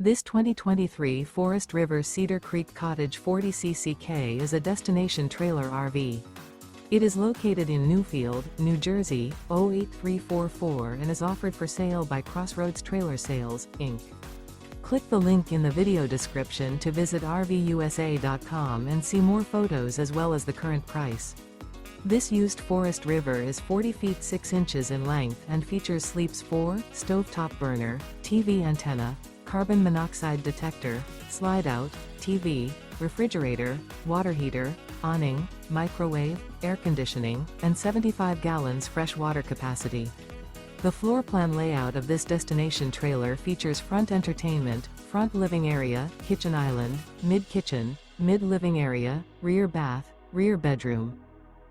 This 2023 Forest River Cedar Creek Cottage 40cc is a destination trailer RV. It is located in Newfield, New Jersey, 08344 and is offered for sale by Crossroads Trailer Sales, Inc. Click the link in the video description to visit RVUSA.com and see more photos as well as the current price. This used Forest River is 40 feet 6 inches in length and features sleeps 4, stovetop burner, TV antenna, carbon monoxide detector, slide-out, TV, refrigerator, water heater, awning, microwave, air conditioning, and 75 gallons fresh water capacity. The floor plan layout of this destination trailer features front entertainment, front living area, kitchen island, mid-kitchen, mid-living area, rear bath, rear bedroom.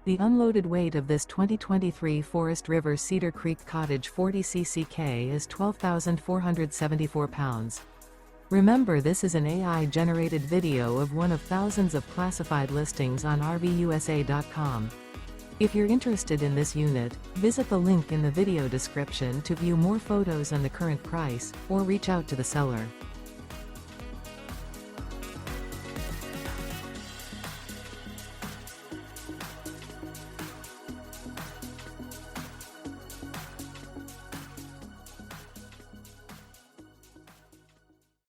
The unloaded weight of this 2023 Forest River Cedar Creek Cottage 40cc is 12,474 pounds. Remember, this is an AI-generated video of one of thousands of classified listings on RVUSA.com. If you're interested in this unit, visit the link in the video description to view more photos and the current price, or reach out to the seller.